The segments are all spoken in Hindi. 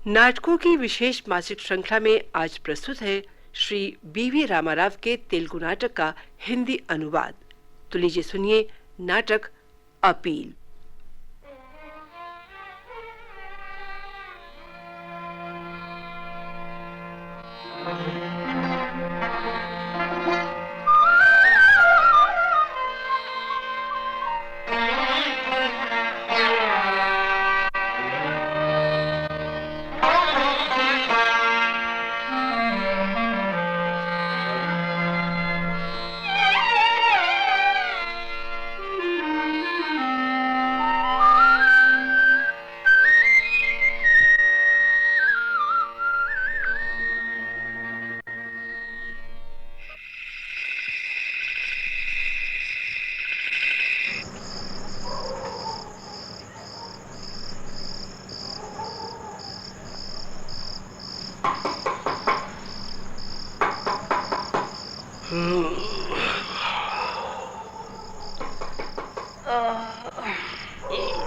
नाटकों की विशेष मासिक श्रृंखला में आज प्रस्तुत है श्री बी.वी. रामाराव के तेलुगु नाटक का हिंदी अनुवाद। तो लीजिए सुनिए नाटक अपील।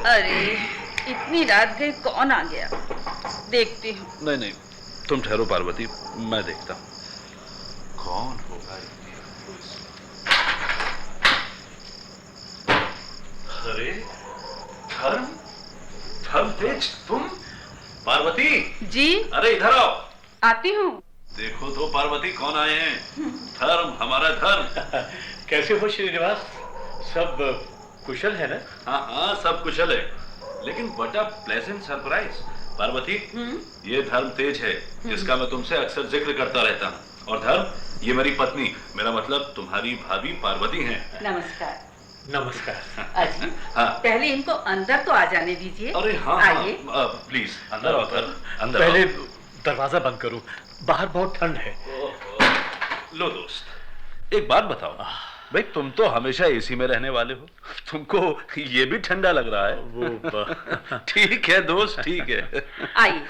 अरे इतनी रात गई, कौन आ गया? देखती हूँ। नहीं, तुम ठहरो पार्वती, मैं देखता हूँ कौन होगा। अरे धर्म तेज, तुम? पार्वती जी, अरे इधर आओ। आती हूँ। देखो तो पार्वती कौन आए हैं। धर्म, हमारा धर्म। कैसे हो श्रीनिवास? सब कुशल है ना? हाँ, सब कुशल है, लेकिन what a pleasant surprise. Parvati, ये धर्म तेज है जिसका मैं तुमसे अक्सर जिक्र करता रहता हूँ। और धर्म, ये मेरी पत्नी, मेरा मतलब तुम्हारी भाभी पार्वती हैं। नमस्कार। नमस्कार। अजी, हाँ। पहले इनको अंदर तो आ जाने दीजिए। अरे हाँ, आइए। प्लीज अंदर आओ धर्म, अंदर पहले आओ। दरवाजा बंद करो, बाहर बहुत ठंड है। लो दोस्त, एक बात बताओ भाई, तुम तो हमेशा एसी में रहने वाले हो, तुमको ये भी ठंडा लग रहा है? वो ठीक है दोस्त, ठीक है। आइए।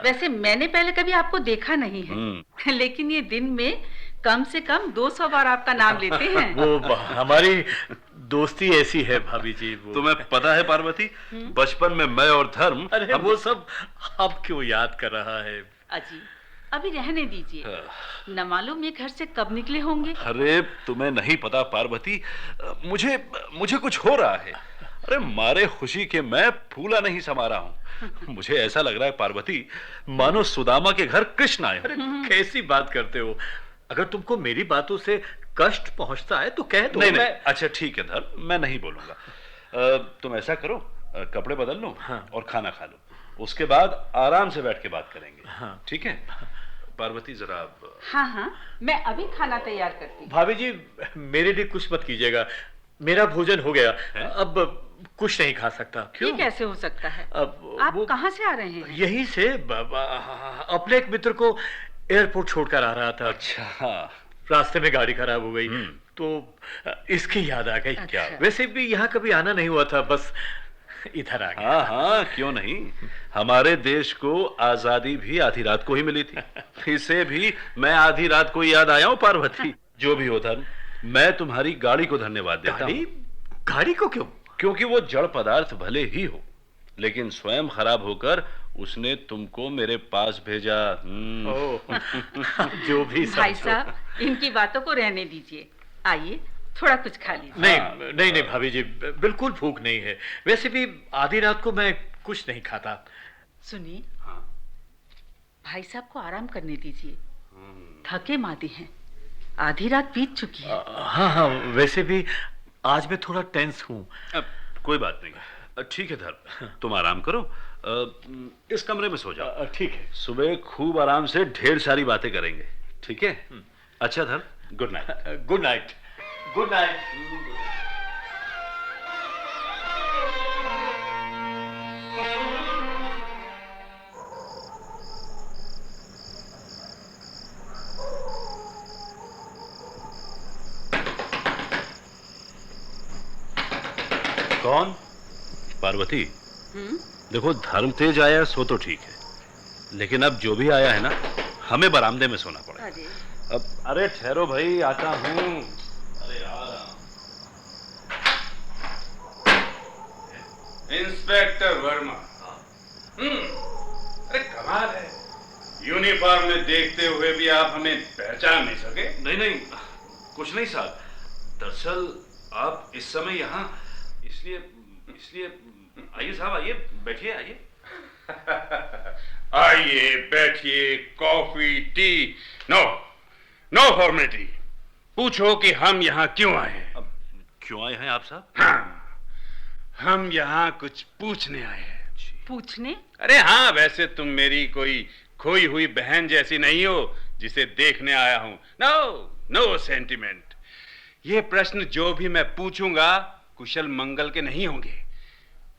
वैसे मैंने पहले कभी आपको देखा नहीं है, लेकिन ये दिन में कम से कम 200 बार आपका नाम लेते हैं। वो हमारी दोस्ती ऐसी है भाभी जी। वो तुम्हें पता है पार्वती, बचपन में मैं और धर्म, अरे वो सब आप क्यों याद कर रहा है? अजी, अभी रहने दीजिए, न मालूम ये घर से कब निकले होंगे। अरे तुम्हें नहीं पता पार्वती, मुझे कुछ हो रहा है। अरे मारे खुशी के मैं फूला नहीं समा रहा हूँ। मुझे ऐसा लग रहा है पार्वती, मानो सुदामा के घर कृष्ण आए। अरे कैसी बात करते हो? अगर तुमको मेरी बातों से कष्ट पहुंचता है तो कह दो। नहीं, अच्छा ठीक है धर्म, मैं नहीं बोलूंगा। तुम ऐसा करो, कपड़े बदल लो और खाना खा लो, उसके बाद आराम से बैठ के बात करेंगे। ठीक है पार्वती, जरा। हाँ, मैं अभी खाना तैयार करती हूँ। भाभी जी, मेरे लिए कुछ मत कीजिएगा, मेरा भोजन हो गया है? अब कुछ नहीं खा सकता। क्यों? ये कैसे हो सकता है? आप कहाँ से आ रहे हैं? यहीं से, अपने एक मित्र को एयरपोर्ट छोड़कर आ रहा था। अच्छा। रास्ते में गाड़ी खराब हो गई तो इसकी याद आ गई। अच्छा। वैसे भी यहाँ कभी आना नहीं हुआ था, बस इधर आ गया। हाँ, क्यों नहीं। हमारे देश को आजादी भी आधी रात को ही मिली थी। इसे भी मैं आधी रात को याद आया हूँ पार्वती। जो भी हो धर्म, मैं तुम्हारी गाड़ी को धन्यवाद देता हूँ। गाड़ी को क्यों? क्योंकि वो जड़ पदार्थ भले ही हो, लेकिन स्वयं खराब होकर उसने तुमको मेरे पास भेजा। जो भी भाई साहब, इनकी बातों को रहने दीजिए। आइए, थोड़ा कुछ खा लीजिए। नहीं भाभी जी, बिल्कुल भूख नहीं है। वैसे भी आधी रात को मैं कुछ नहीं खाता। सुनिए, भाई साहब को आराम करने दीजिए, थके मादे हैं, आधी रात बीत चुकी है। हाँ, वैसे भी आज मैं थोड़ा टेंस हूँ। कोई बात नहीं, ठीक है धर्म, तुम आराम करो, इस कमरे में सो जाओ। ठीक है। सुबह खूब आराम से ढेर सारी बातें करेंगे। ठीक है? अच्छा धर्म, good night. Good night. Good night. कौन? पार्वती, देखो धर्म तेज आया सो तो ठीक है, लेकिन अब जो भी आया है ना, हमें बरामदे में सोना पड़ेगा। अब अरे ठहरो भाई, आता हूँ। अरे आ रहा हूँ। इंस्पेक्टर वर्मा। अरे कमाल है, यूनिफॉर्म में देखते हुए भी आप हमें पहचान नहीं सके? नहीं नहीं, कुछ नहीं साहब। दरअसल आप इस समय यहाँ इसलिए इसलिए आइए साहब, आइए, बैठिए, आइए। आइए बैठिए, coffee tea, no no formality. पूछो कि हम यहाँ क्यों आए हैं। अब क्यों आए हैं आप साहब? हाँ, हम यहाँ कुछ पूछने आए हैं। पूछने? अरे हाँ, वैसे तुम मेरी कोई खोई हुई बहन जैसी नहीं हो जिसे देखने आया हूं। No no sentiment. ये प्रश्न जो भी मैं पूछूंगा कुशल मंगल के नहीं होंगे,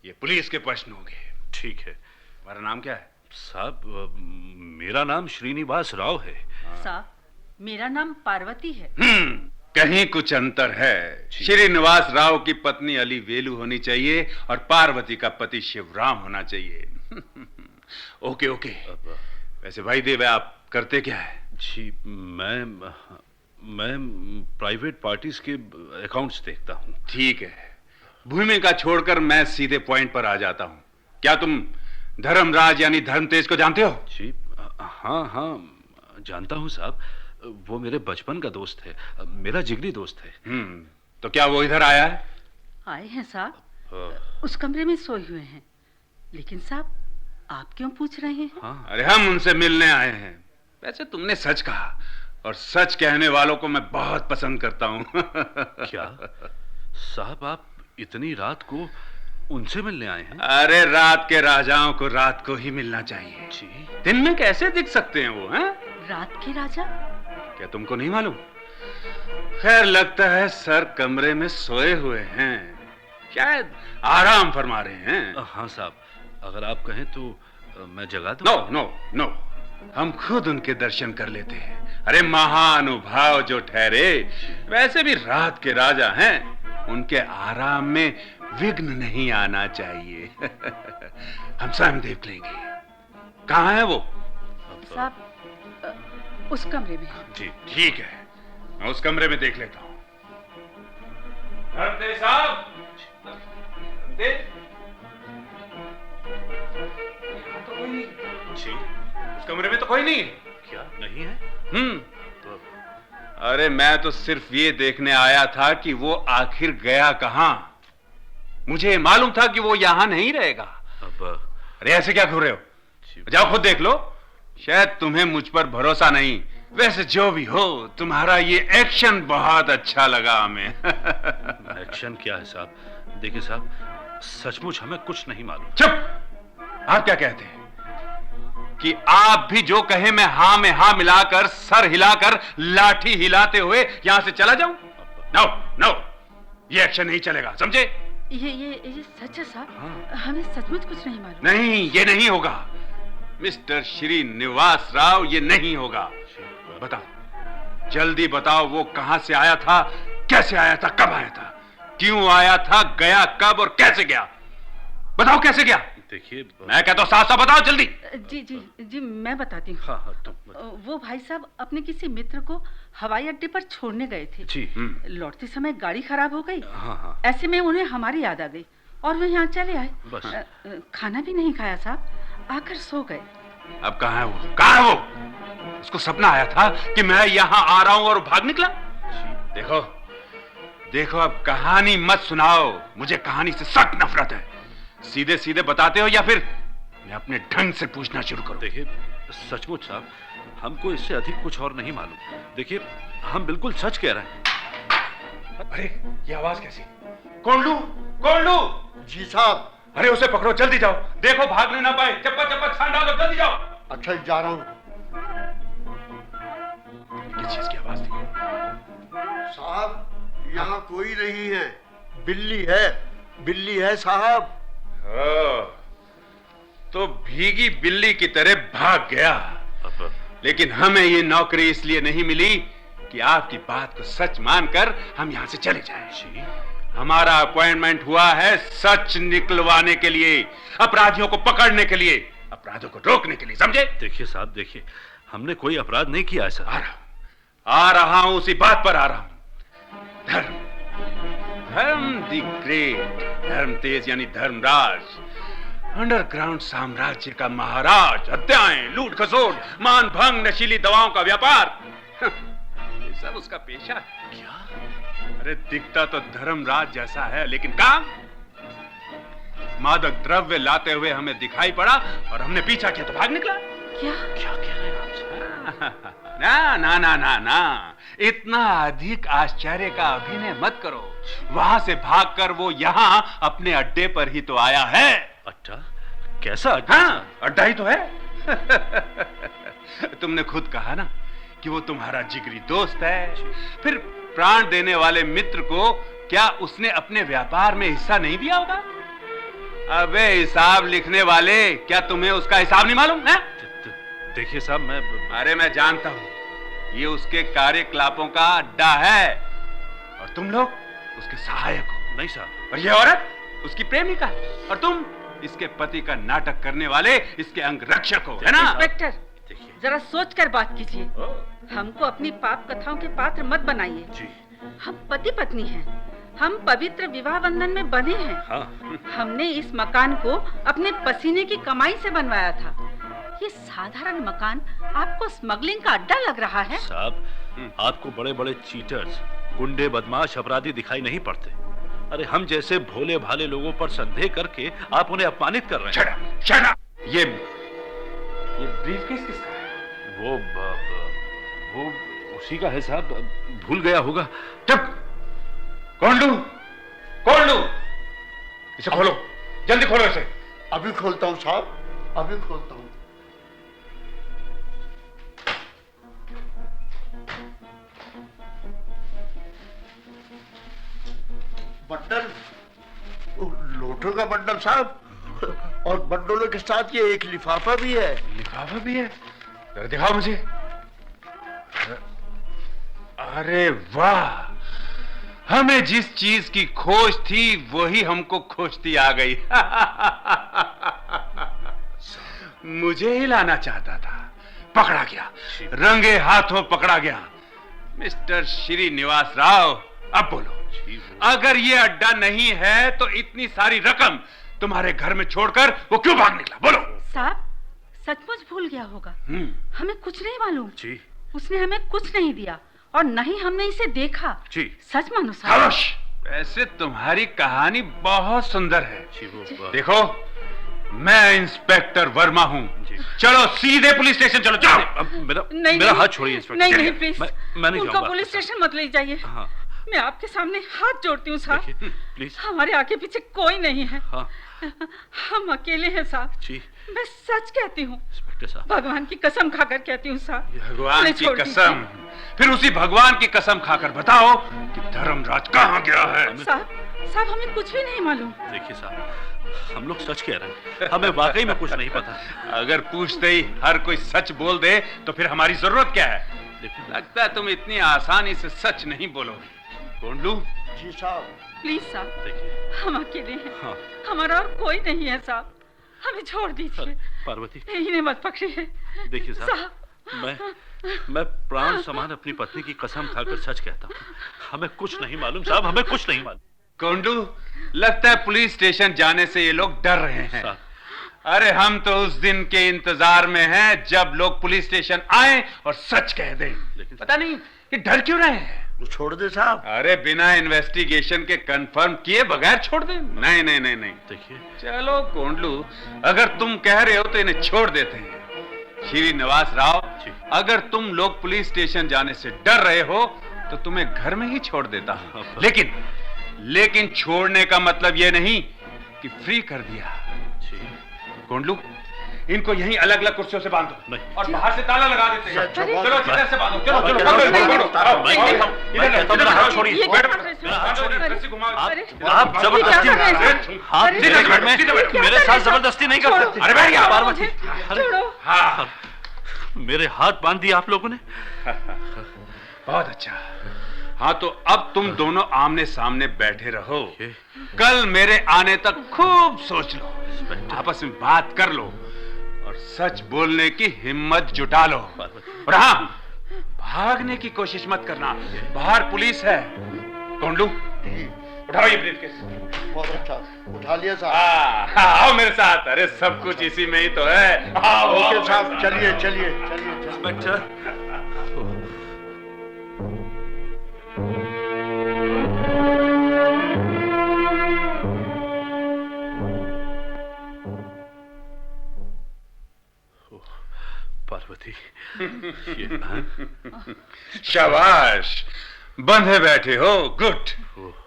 ये पुलिस के प्रश्न होंगे। ठीक है। तुम्हारा नाम क्या है? साहब, मेरा नाम श्रीनिवास राव है। साहब, मेरा नाम पार्वती है। कहीं कुछ अंतर है। श्रीनिवास राव की पत्नी अली वेलू होनी चाहिए और पार्वती का पति शिवराम होना चाहिए। Okay okay. वैसे भाई देव, आप करते क्या है? जी, मैं प्राइवेट पार्टीज के अकाउंट्स देखता हूँ। ठीक है, भूमिका छोड़कर मैं सीधे पॉइंट पर आ जाता हूँ। क्या तुम धर्मराज यानी धर्मतेज को जानते हो? जी हाँ हाँ, जानता हूँ साहब। वो मेरे बचपन का दोस्त है, मेरा जिगरी दोस्त है। तो क्या वो इधर आया है? आए हैं साहब, उस कमरे में सोए हुए हैं। लेकिन साहब, आप क्यों पूछ रहे हैं? हाँ। अरे हम उनसे मिलने आए हैं। वैसे तुमने सच कहा, और सच कहने वालों को मैं बहुत पसंद करता हूँ। क्या साहब, आप इतनी रात को उनसे मिलने आए हैं? अरे रात के राजाओं को रात को ही मिलना चाहिए। जी। दिन में कैसे दिख सकते हैं वो? हैं? रात के राजा? क्या तुमको नहीं मालूम? खैर, लगता है सर कमरे में सोए हुए हैं, शायद आराम फरमा रहे हैं। हाँ साहब, अगर आप कहें तो मैं जगा दूं? नो नो नो, हम खुद उनके दर्शन कर लेते हैं। अरे महानुभाव जो ठहरे, वैसे भी रात के राजा हैं, उनके आराम में विघ्न नहीं आना चाहिए। हम स्वयं देख लेंगे। कहाँ है वो? साहब, उस कमरे में। जी ठीक है, मैं उस कमरे में देख लेता हूँ। धर्मतेज साहब, धर्मतेज, यहाँ तो कोई नहीं। जी। उस कमरे में तो कोई नहीं है। क्या नहीं है? तो अरे मैं तो सिर्फ ये देखने आया था कि वो आखिर गया कहां। मुझे मालूम था कि वो यहां नहीं रहेगा। अब अरे ऐसे क्या घूर रहे हो? जाओ खुद देख लो। शायद तुम्हें मुझ पर भरोसा नहीं। वैसे जो भी हो, तुम्हारा ये एक्शन बहुत अच्छा लगा हमें। एक्शन क्या है साहब? देखिए साहब, सचमुच हमें कुछ नहीं मालूम। चुप! आप क्या कहते हैं कि आप भी जो कहे मैं हाँ में हाँ मिलाकर, सर हिलाकर, लाठी हिलाते हुए यहां से चला जाऊं? नो नो, ये एक्शन नहीं चलेगा, समझे? ये सच है साहब। हमें सचमुच कुछ नहीं मालूम। नहीं, ये नहीं होगा मिस्टर श्रीनिवास राव, ये नहीं होगा। बताओ, जल्दी बताओ, वो कहां से आया था, कैसे आया था, कब आया था, क्यों आया था, गया कब और कैसे गया? बताओ कैसे गया? देखिए, मैं कहता हूं साफ साफ बताओ जल्दी। जी जी जी, मैं बताती हूँ। हाँ, तो वो भाई साहब अपने किसी मित्र को हवाई अड्डे पर छोड़ने गए थे। जी। लौटते समय गाड़ी खराब हो गई। हाँ। ऐसे में उन्हें हमारी याद आ गई और वो यहाँ चले आए। बस। खाना भी नहीं खाया साहब, आकर सो गए। अब कहाँ है वो? कहाँ है वो? उसको सपना आया था कि मैं यहाँ आ रहा हूँ और भाग निकला। देखो देखो, अब कहानी मत सुनाओ। मुझे कहानी से सख्त नफरत है। सीधे सीधे बताते हो या फिर मैं अपने ढंग से पूछना शुरू करूं? देखिए सचमुच साहब, हमको इससे अधिक कुछ और नहीं मालूम। देखिए, हम बिल्कुल सच कह रहे हैं। अरे ये आवाज कैसी? कोंडू, कोंडू! जी साहब। अरे उसे पकड़ो, जल्दी जाओ। देखो भागने ना पाए। चप्पा चप्पा छान डालो, जल्दी जाओ। अच्छा, जा रहा हूँ। किस चीज की आवाज थी? साहब, यहाँ कोई नहीं है। बिल्ली है, बिल्ली है साहब। तो भीगी बिल्ली की तरह भाग गया। लेकिन हमें ये नौकरी इसलिए नहीं मिली कि आपकी बात को सच मानकर हम यहां से चले जाएं। हमारा अपॉइंटमेंट हुआ है सच निकलवाने के लिए, अपराधियों को पकड़ने के लिए, अपराधों को रोकने के लिए, समझे? देखिए साहब, देखिए, हमने कोई अपराध नहीं किया है सर। आ रहा हूं, उसी बात पर आ रहा हूं। धर्म द ग्रेट, धर्मतेज यानी धर्मराज, अंडरग्राउंड साम्राज्य का महाराज, हत्याएं, लूट खसोट, मान भंग, नशीली दवाओं का व्यापार, ये सब उसका पेशा है। क्या? अरे दिखता तो धर्मराज जैसा है, लेकिन काम मादक द्रव्य लाते हुए हमें दिखाई पड़ा और हमने पीछा किया तो भाग निकला। क्या क्या कह रहे हैं आप? ना ना ना ना ना, इतना अधिक आश्चर्य का अभिनय मत करो। वहां से भागकर वो यहाँ अपने अड्डे पर ही तो आया है। अड्डा? कैसा अड्डा? हाँ, अड्डा ही तो है। तुमने खुद कहा ना कि वो तुम्हारा जिगरी दोस्त है। फिर प्राण देने वाले मित्र को क्या उसने अपने व्यापार में हिस्सा नहीं दिया होगा? अबे हिसाब लिखने वाले, क्या तुम्हें उसका हिसाब नहीं मालूम है? देखिए साहब, अरे मैं जानता हूं, ये उसके कार्यकलापों का अड्डा है और तुम लोग उसके सहायक हो। नहीं साहब। और ये औरत उसकी प्रेमिका है और तुम इसके पति का नाटक करने वाले इसके अंग रक्षक हो, है ना? इंस्पेक्टर, जरा सोच कर बात कीजिए। हमको अपनी पाप कथाओं के पात्र मत बनाइए। जी। हम पति पत्नी हैं। हम पवित्र विवाह बंधन में बंधे हैं। हाँ। हमने इस मकान को अपने पसीने की कमाई से बनवाया था। ये साधारण मकान आपको स्मगलिंग का अड्डा लग रहा है? साहब, आपको बड़े बड़े चीटर्स, गुंडे, बदमाश, अपराधी दिखाई नहीं पड़ते? अरे हम जैसे भोले भाले लोगों पर संदेह करके आप उन्हें अपमानित कर रहे हैं। Shut up! ये ब्रीफकेस किसका है? वो उसी का है साहब, भूल गया होगा। चुप! कौन लू? कौन लू? इसे खोलो, जल्दी खोलो इसे। अभी खोलता हूँ साहब, अभी खोलता हूँ। बंडल, लोटों का बंडल साहब, और बंडलों के साथ ये एक लिफाफा भी है। लिफाफा भी है? जरा दिखाओ मुझे। अरे वाह, हमें जिस चीज की खोज थी वही हमको खोजती आ गई। मुझे ही लाना चाहता था, पकड़ा गया, रंगे हाथों पकड़ा गया। मिस्टर श्रीनिवास राव, अब बोलो, अगर ये अड्डा नहीं है तो इतनी सारी रकम तुम्हारे घर में छोड़कर वो क्यों भाग निकला? बोलो। साहब, सचमुच भूल गया होगा। हमें कुछ नहीं मालूम। जी। उसने हमें कुछ नहीं दिया और नहीं हमने इसे देखा। जी। सच मानो साहब। खामोश! वैसे तुम्हारी कहानी बहुत सुंदर है। देखो, मैं इंस्पेक्टर वर्मा हूँ। चलो सीधे पुलिस स्टेशन चलो। चलो। मेरा हाथ छोड़िए इंस्पेक्टर। नहीं प्लीज, मैं नहीं उनको पुलिस स्टेशन मत ले जाइए। हाँ। मैं आपके सामने हाथ जोड़ती हूँ साहब। प्लीज। हमारे आगे पीछे कोई नहीं है। हाँ। हम अकेले हैं साहब। जी। मैं सच कहती हूँ, इंस्पेक्टर साहब, भगवान की कसम खाकर कहती हूँ साहब। भगवान की कसम? फिर उसी भगवान की कसम खाकर बताओ कि धर्मराज कहाँ गया है? साहब हमें कुछ भी नहीं मालूम। देखिए साहब, हम लोग सच कह रहे हैं, हमें वाकई में कुछ नहीं पता। अगर पूछते ही हर कोई सच बोल दे तो फिर हमारी जरूरत क्या है? लगता है तुम इतनी आसानी से सच नहीं बोलोगे। कोंडलू? जी साहब। प्लीज साहब, देखिए हम अकेले हैं। हाँ। हमारा और कोई नहीं है साहब, हमें छोड़ दीजिए। पार्वती, इन्हें मत पकड़िए। देखिए साहब, मैं प्राण समान अपनी पत्नी की कसम खाकर सच कहता हूँ, हमें कुछ नहीं मालूम साहब, हमें कुछ नहीं मालूम। कोंडू, लगता है पुलिस स्टेशन जाने से ये लोग डर रहे हैं। अरे हम तो उस दिन के इंतजार में हैं जब लोग पुलिस स्टेशन आए और सच कह दें। लेकिन पता नहीं कि डर क्यों रहे हैं। वो छोड़ दे साहब। अरे बिना इन्वेस्टिगेशन के कंफर्म किए बगैर छोड़ दे? नहीं नहीं नहीं नहीं। देखिए, चलो कोंडलू, अगर तुम कह रहे हो तो इन्हें छोड़ देते हैं। श्रीनिवास राव, अगर तुम लोग पुलिस स्टेशन जाने से डर रहे हो तो तुम्हें घर में ही छोड़ देता हूं। लेकिन छोड़ने का मतलब यह नहीं कि फ्री कर दिया। कोंडलू, इनको यहीं अलग अलग कुर्सियों से बांधो और बाहर से ताला लगा देते हैं। चलो इधर से बांधो। चलो चलो आप जबरदस्ती मेरे साथ जबरदस्ती नहीं कर सकते। अरे बैठ पार्वती, हाँ, मेरे हाथ बांध दिए आप लोगों ने। बहुत अच्छा। हाँ, तो अब तुम दोनों आमने सामने बैठे रहो। कल मेरे आने तक खूब सोच लो, आपस में बात कर लो और सच बोलने की हिम्मत जुटा लो। और हाँ, भागने की कोशिश मत करना, बाहर पुलिस है। कोंडलू, उठाओ ये ब्रीफकेस। बहुत अच्छा, उठा लिया साहब। आओ मेरे साथ। अरे सब कुछ इसी में ही तो है। आओ ओके साहब, चलिए चलिए चलिए। इंस्पेक्टर, पार्वती, ये शाबाश, बंधे बैठे हो। Good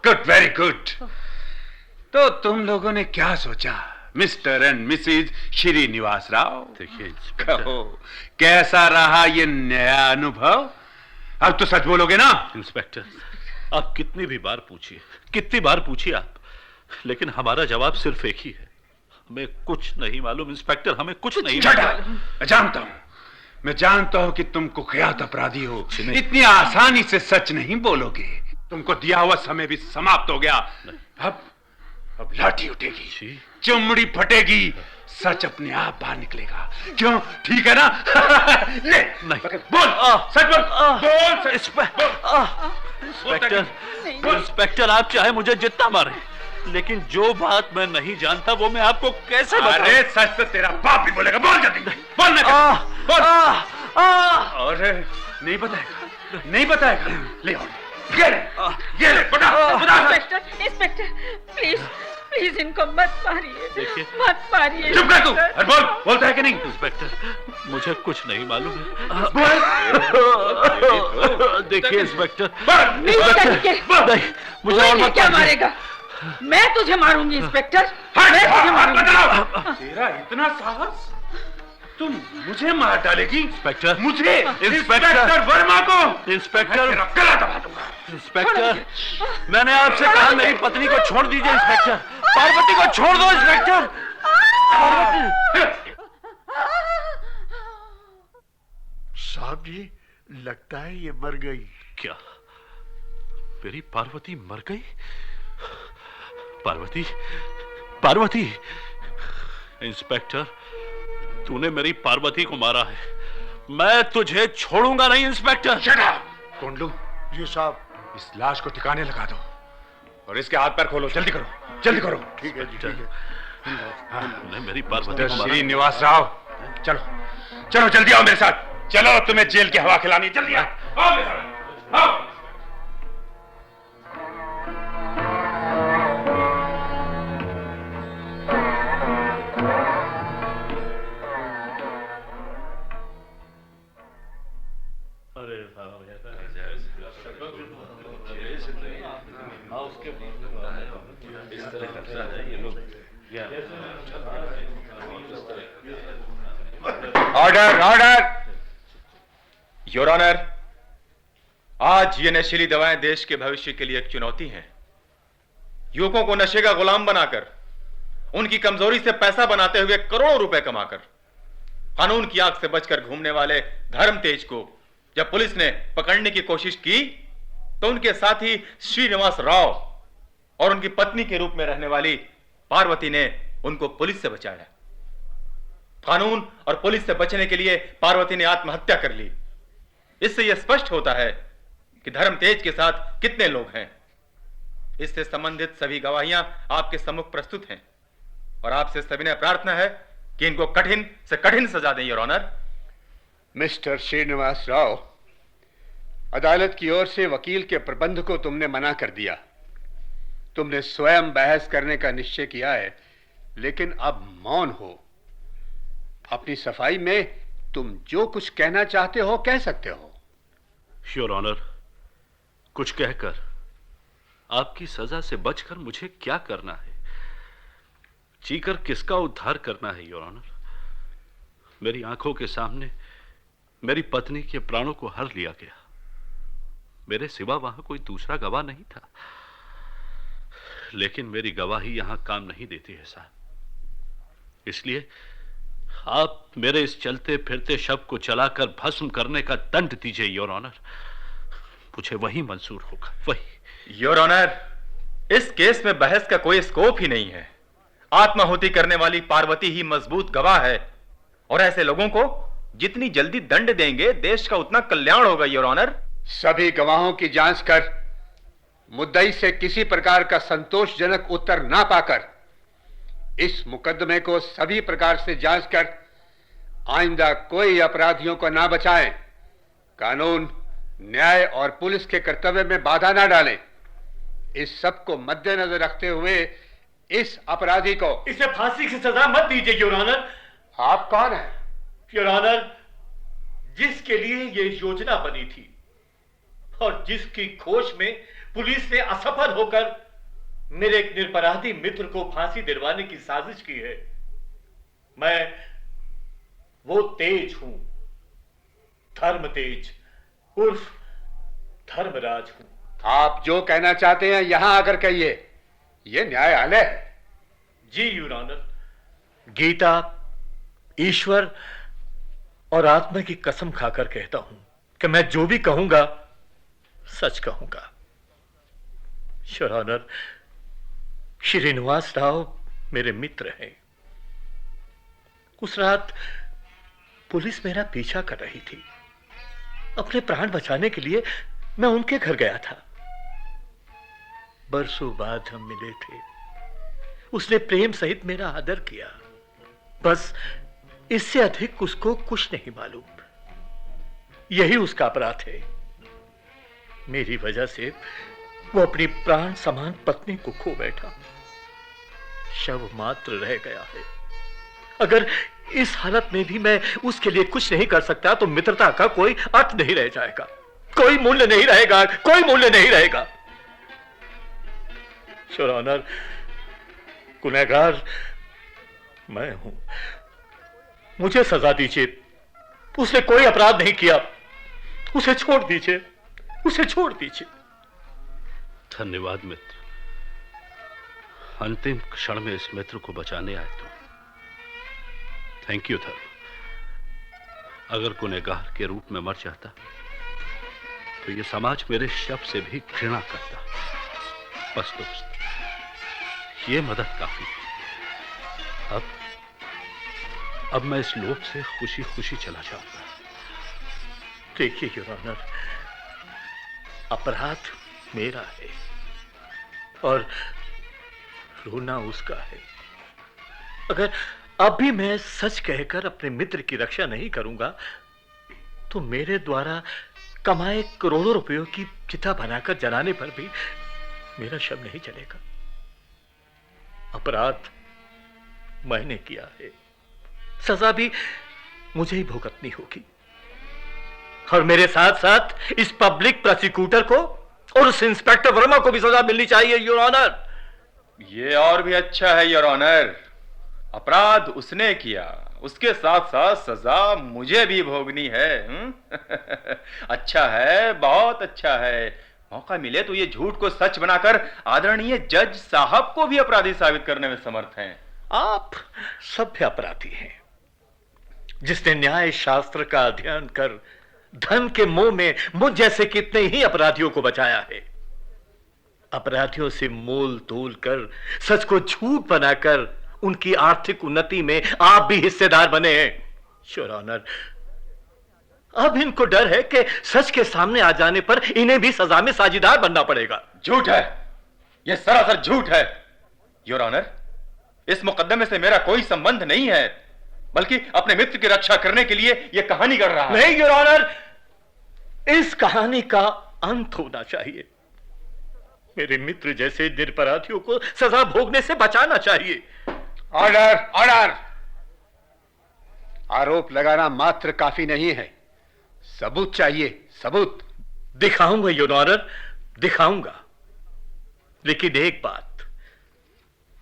good, very good. तो तुम लोगों ने क्या सोचा Mr and Mrs Srinivas Rao? देखिए इंस्पेक्टर, कहो, कैसा रहा ये नया अनुभव? अब तो सच बोलोगे ना? इंस्पेक्टर, आप कितनी बार पूछिए आप, लेकिन हमारा जवाब सिर्फ एक ही है, हमें कुछ नहीं मालूम इंस्पेक्टर, हमें कुछ नहीं मालूम। मैं जानता हूं कि तुम कुख्यात अपराधी हो। इतनी आसानी से सच नहीं बोलोगे। तुमको दिया हुआ समय भी समाप्त हो गया। अब लाठी उठेगी, चमड़ी फटेगी, सच अपने आप बाहर निकलेगा। क्यों? ठीक है ना? ले नहीं, बोल, सच बोल, इंस्पेक्टर, आप चाहे मुझे जितना मारे, लेकिन जो बात मैं नहीं जानता वो मैं आपको कैसे बताऊं? अरे सच तो तेरा बाप भी बोलेगा। बोल जल्दी, बोल ना, बोल। और नहीं बताएगा, ले आओ, ये ले, बता। इंस्पेक्टर, प्लीज इनको मत मारिए, मत मारिए। चुप कर तू, और बोलता है कि नहीं? इंस्पेक्टर, मुझे कुछ नहीं मालूम है। देखिए इंस्पेक्टर, नहीं, मुझे और मत क्या मारेगा? मैं तुझे मारूंगी इंस्पेक्टर, मैं तुझे मारूंगी। तेरा इतना साहस, तुम मुझे मार डालेगी? इंस्पेक्टर, मुझे? इंस्पेक्टर वर्मा को? इंस्पेक्टर, तेरा गला दबा दूंगा। इंस्पेक्टर, मैंने आपसे कहा मेरी पत्नी को छोड़ दीजिए इंस्पेक्टर, पार्वती को छोड़ दो इंस्पेक्टर। साहब जी, लगता है ये मर गई। क्या मेरी पार्वती मर गई? पार्वती, इंस्पेक्टर, तूने मेरी पार्वती को मारा है, मैं तुझे छोड़ूंगा नहीं इंस्पेक्टर। Shut up! कोंडलू, जी साहब। इस लाश को ठिकाने लगा दो और इसके हाथ पैर खोलो। जल्दी करो। ठीक है जी, ठीक है। तूने मेरी पार्वती को मारा। श्रीनिवास राव, चलो जल्दी आओ मेरे साथ। चलो, तुम्हें जेल की हवा खिलानी। जल्दी आओ मेरे साथ, आओ। ऑर्डर! योर ऑनर, आज ये नशीली दवाएं देश के भविष्य के लिए एक चुनौती हैं। युवकों को नशे का गुलाम बनाकर, उनकी कमजोरी से पैसा बनाते हुए करोड़ों रुपए कमाकर, कानून की आग से बचकर घूमने वाले धर्म तेज को जब पुलिस ने पकड़ने की कोशिश की, तो उनके साथी श्रीनिवास राव और उनकी पत्नी के रूप में रहने वाली पार्वती ने उनको पुलिस से बचाया। कानून और पुलिस से बचने के लिए पार्वती ने आत्महत्या कर ली। इससे यह स्पष्ट होता है कि धर्म तेज के साथ कितने लोग हैं। इससे संबंधित सभी गवाहियां आपके सम्मुख प्रस्तुत हैं और आपसे सविनय प्रार्थना है कि इनको कठिन से कठिन सजा दें, your honour. Mr Srinivas Rao, अदालत की ओर से वकील के प्रबंध को तुमने मना कर दिया। तुमने स्वयं बहस करने का निश्चय किया है, लेकिन अब मौन हो। अपनी सफाई में तुम जो कुछ कहना चाहते हो कह सकते हो। योर ऑनर, कुछ कहकर आपकी सजा से बचकर मुझे क्या करना है? जीकर किसका उद्धार करना है योर ऑनर? मेरी आंखों के सामने मेरी पत्नी के प्राणों को हर लिया गया। मेरे सिवा वहां कोई दूसरा गवाह नहीं था, लेकिन मेरी गवाही यहां काम नहीं देती है साहब। इसलिए आप मेरे इस चलते फिरते शव को चलाकर भस्म करने का दंड दीजिए योर ऑनर। मुझे वही मंजूर होगा, वही। योर ऑनर, इस केस में बहस का कोई स्कोप ही नहीं है। आत्माहुति करने वाली पार्वती ही मजबूत गवाह है और ऐसे लोगों को जितनी जल्दी दंड देंगे देश का उतना कल्याण होगा योर ऑनर। सभी गवाहों की जांच कर मुद्दई से किसी प्रकार का संतोषजनक उत्तर ना पाकर इस मुकदमे को सभी प्रकार से जांच कर आइंदा कोई अपराधियों को ना बचाएं, कानून, न्याय और पुलिस के कर्तव्य में बाधा ना डालें। इस सब को मद्देनजर रखते हुए इस अपराधी को इसे फांसी की सजा मत दीजिए योर ऑनर। आप कौन हैं? योर ऑनर, जिसके लिए ये योजना बनी थी और जिसकी खोज में पुलिस ने असफल होकर मेरे एक निरपराधी मित्र को फांसी दिलवाने की साजिश की है, मैं वो तेज हूं, धर्म तेज उर्फ धर्मराज हूं। आप जो कहना चाहते हैं यहां आकर कहिए, यह न्यायालय है। जी योर ऑनर, गीता, ईश्वर और आत्मा की कसम खाकर कहता हूं कि मैं जो भी कहूंगा सच कहूंगा। योर ऑनर, श्रीनिवास राव मेरे मित्र हैं। उस रात पुलिस मेरा पीछा कर रही थी। अपने प्राण बचाने के लिए मैं उनके घर गया था। बरसों बाद हम मिले थे। उसने प्रेम सहित मेरा आदर किया। बस इससे अधिक उसको कुछ नहीं मालूम। यही उसका अपराध है। मेरी वजह से वो अपनी प्राण समान पत्नी को खो बैठा, शव मात्र रह गया है। अगर इस हालत में भी मैं उसके लिए कुछ नहीं कर सकता तो मित्रता का कोई अर्थ नहीं रह जाएगा, कोई मूल्य नहीं रहेगा, कोई मूल्य नहीं रहेगा। योर ऑनर, गुनहगार मैं हूं, मुझे सजा दीजिए। उसने कोई अपराध नहीं किया, उसे छोड़ दीजिए, उसे छोड़ दीजिए। धन्यवाद मित्र, अंतिम क्षण में इस मित्र को बचाने आए तुम। थैंक यू धर्म। अगर गुनहगार के रूप में मर जाता तो ये समाज मेरे शव से भी घृणा करता। बस दोस्त, ये मदद काफी है। अब मैं इस लोक से खुशी खुशी चला जाऊंगा। देखिए योर ऑनर, अपराध मेरा है और रोना उसका है। अगर अब भी मैं सच कहकर अपने मित्र की रक्षा नहीं करूंगा तो मेरे द्वारा कमाए करोड़ों रुपयों की चिता बनाकर जलाने पर भी मेरा शव नहीं चलेगा। अपराध मैंने किया है, सजा भी मुझे ही भुगतनी होगी। और मेरे साथ साथ इस पब्लिक प्रोसिक्यूटर को और उस इंस्पेक्टर वर्मा को भी सजा मिलनी चाहिए योर ऑनर। ये और भी अच्छा है योर ऑनर। अपराध उसने किया, उसके साथ साथ सजा मुझे भी भोगनी है। अच्छा है, बहुत अच्छा है। मौका मिले तो ये झूठ को सच बनाकर आदरणीय जज साहब को भी अपराधी साबित करने में समर्थ हैं। आप सभ्य अपराधी हैं, जिसने न्याय शास्त्र का अध्ययन कर धन के मोह में मुझ जैसे कितने ही अपराधियों को बचाया है। अपराधियों से मोल तोल कर, सच को झूठ बनाकर उनकी आर्थिक उन्नति में आप भी हिस्सेदार बने हैं। योर ऑनर, अब इनको डर है कि सच के सामने आ जाने पर इन्हें भी सजा में साझीदार बनना पड़ेगा। झूठ है, यह सरासर झूठ है योर ऑनर। इस मुकदमे से मेरा कोई संबंध नहीं है, बल्कि अपने मित्र की रक्षा करने के लिए यह कहानी कर रहा है। नहीं योर ऑनर, इस कहानी का अंत होना चाहिए। मेरे मित्र जैसे निरपराधियों को सजा भोगने से बचाना चाहिए। Order, order. आरोप लगाना मात्र काफी नहीं है, सबूत चाहिए, सबूत। दिखाऊंगा योर ऑनर, दिखाऊंगा। लेकिन एक बात,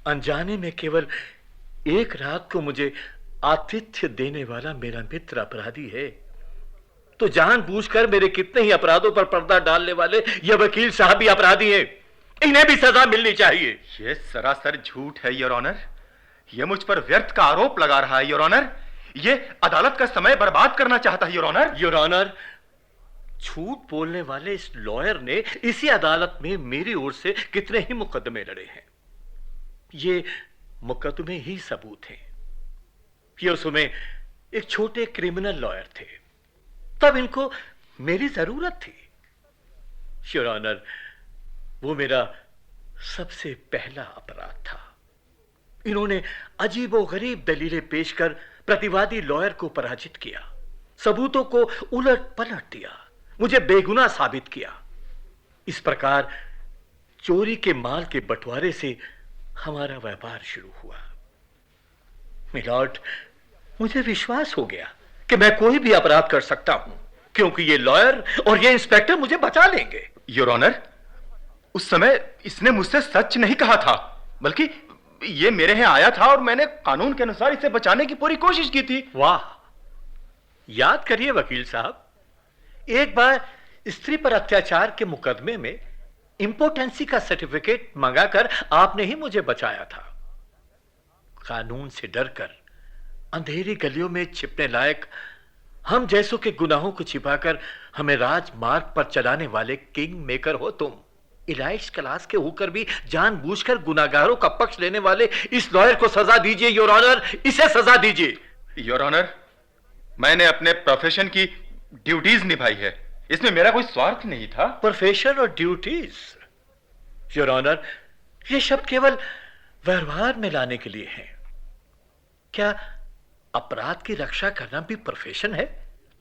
अनजाने में केवल एक रात को मुझे आतिथ्य देने वाला मेरा मित्र अपराधी है, तो जानबूझकर मेरे कितने ही अपराधों पर पर्दा डालने वाले यह वकील साहब भी अपराधी हैं। इन्हें भी सजा मिलनी चाहिए। यह सरासर झूठ है योर ऑनर। यह मुझ पर व्यर्थ का आरोप लगा रहा है योर ऑनर। यह अदालत का समय बर्बाद करना चाहता है योर ऑनर। योर ऑनर, झूठ बोलने वाले इस लॉयर ने इसी अदालत में मेरी ओर से कितने ही मुकदमे लड़े हैं। ये मुकदमे ही सबूत हैं। ये उस समय एक छोटे क्रिमिनल लॉयर थे, तब इनको मेरी जरूरत थी। योर ऑनर, वो मेरा सबसे पहला अपराध था। इन्होंने अजीबोगरीब दलीलें पेश कर प्रतिवादी लॉयर को पराजित किया, सबूतों को उलट पलट दिया, मुझे बेगुनाह साबित किया। इस प्रकार चोरी के माल के बंटवारे से हमारा व्यापार शुरू हुआ। मिलॉर्ड, मुझे विश्वास हो गया कि मैं कोई भी अपराध कर सकता हूं, क्योंकि ये लॉयर और ये इंस्पेक्टर मुझे बचा लेंगे। योर ऑनर, उस समय इसने मुझसे सच नहीं कहा था, बल्कि ये मेरे यहाँ आया था और मैंने कानून के अनुसार इसे बचाने की पूरी कोशिश की थी। वाह, याद करिए वकील साहब, एक बार स्त्री पर अत्याचार के मुकदमे में इंपोर्टेंसी का सर्टिफिकेट मंगाकर आपने ही मुझे बचाया था। कानून से डरकर अंधेरी गलियों में छिपने लायक हम जैसों के गुनाहों को छिपाकर हमें राजमार्ग पर चलाने वाले किंग मेकर हो तुम। इलाइट क्लास के होकर भी जानबूझकर गुनाहगारों का पक्ष लेने वाले इस लॉयर को सजा दीजिए योर ऑनर, इसे सजा दीजिए। योर ऑनर, मैंने अपने प्रोफेशन की ड्यूटीज निभाई है, इसमें मेरा कोई स्वार्थ नहीं था। प्रोफेशन और ड्यूटीज, योर ऑनर, ये शब्द केवल व्यवहार में लाने के लिए हैं। क्या अपराध की रक्षा करना भी प्रोफेशन है?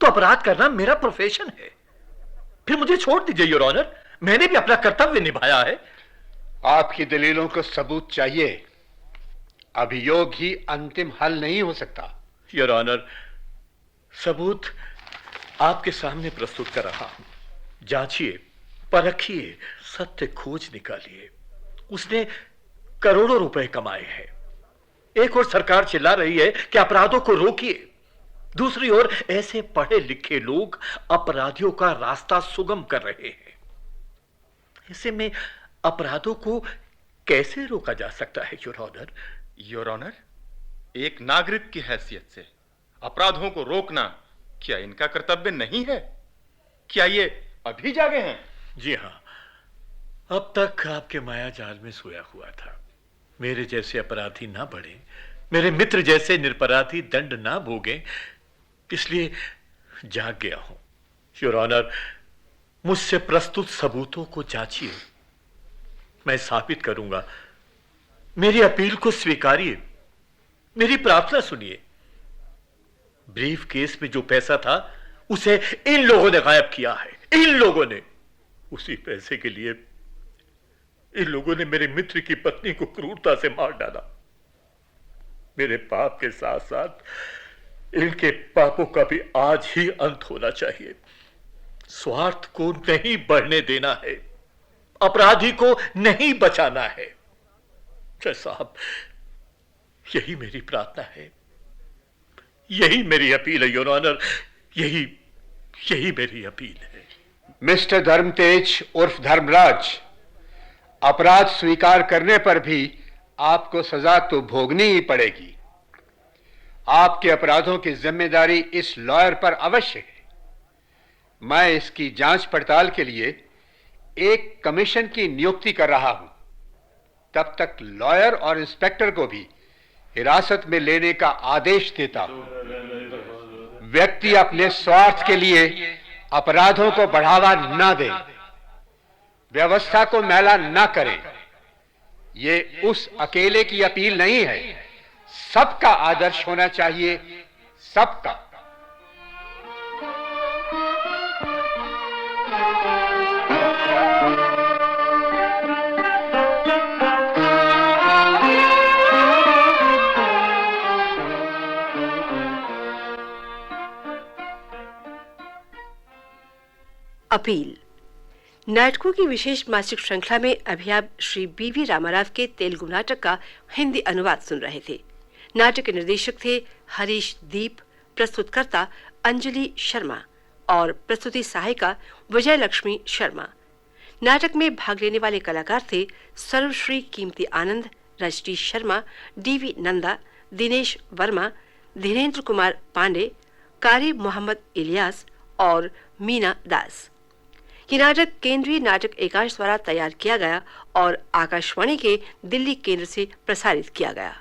तो अपराध करना मेरा प्रोफेशन है। फिर मुझे छोड़ दीजिए योर ऑनर, मैंने भी अपना कर्तव्य निभाया है। आपकी दलीलों को सबूत चाहिए, अभियोग ही अंतिम हल नहीं हो सकता। योर ऑनर, सबूत आपके सामने प्रस्तुत कर रहा हूं। जांचिए, परखिए, सत्य खोज निकालिए। उसने करोड़ों रुपए कमाए हैं। एक ओर सरकार चिल्ला रही है कि अपराधों को रोकिए, दूसरी ओर ऐसे पढ़े लिखे लोग अपराधियों का रास्ता सुगम कर रहे हैं। ऐसे में अपराधों को कैसे रोका जा सकता है योर ऑनर? योर ऑनर, एक नागरिक की हैसियत से अपराधों को रोकना क्या इनका कर्तव्य नहीं है? क्या ये अभी जागे हैं? जी हां, अब तक आपके माया जाल में सोया हुआ था। मेरे जैसे अपराधी ना बढ़े, मेरे मित्र जैसे निरपराधी दंड ना भोगें, इसलिए जाग गया हूं। योर ऑनर, मुझसे प्रस्तुत सबूतों को जांचिए, मैं साबित करूंगा। मेरी अपील को स्वीकारिए, मेरी प्रार्थना सुनिए। ब्रीफ केस में जो पैसा था उसे इन लोगों ने गायब किया है। इन लोगों ने, उसी पैसे के लिए इन लोगों ने मेरे मित्र की पत्नी को क्रूरता से मार डाला। मेरे पाप के साथ साथ इनके पापों का भी आज ही अंत होना चाहिए। स्वार्थ को नहीं बढ़ने देना है, अपराधी को नहीं बचाना है। जज साहब, यही मेरी प्रार्थना है, यही मेरी अपील है योर ऑनर, यही मेरी अपील है। मिस्टर धर्मतेज उर्फ धर्मराज, अपराध स्वीकार करने पर भी आपको सजा तो भोगनी ही पड़ेगी। आपके अपराधों की जिम्मेदारी इस लॉयर पर अवश्य है। मैं इसकी जांच पड़ताल के लिए एक कमीशन की नियुक्ति कर रहा हूं। तब तक लॉयर और इंस्पेक्टर को भी हिरासत में लेने का आदेश देता हूं। व्यक्ति अपने स्वार्थ के लिए अपराधों को बढ़ावा न दे, व्यवस्था को मैला न करे। ये उस अकेले की अपील नहीं है, सबका आदर्श होना चाहिए, सबका। अपील। नाटकों की विशेष मासिक श्रृंखला में अभी आप श्री बीवी रामाराव के तेलुगु नाटक का हिंदी अनुवाद सुन रहे थे। नाटक के निर्देशक थे हरीश दीप, प्रस्तुतकर्ता अंजलि शर्मा और प्रस्तुति सहायिका विजय लक्ष्मी शर्मा। नाटक में भाग लेने वाले कलाकार थे सर्वश्री कीमती आनंद, रजनी शर्मा, डीवी नंदा, दिनेश वर्मा, धीरेन्द्र कुमार पांडे, कारी मोहम्मद इलियास और मीना दास। ये नाटक केंद्रीय नाटक एकांश द्वारा तैयार किया गया और आकाशवाणी के दिल्ली केंद्र से प्रसारित किया गया।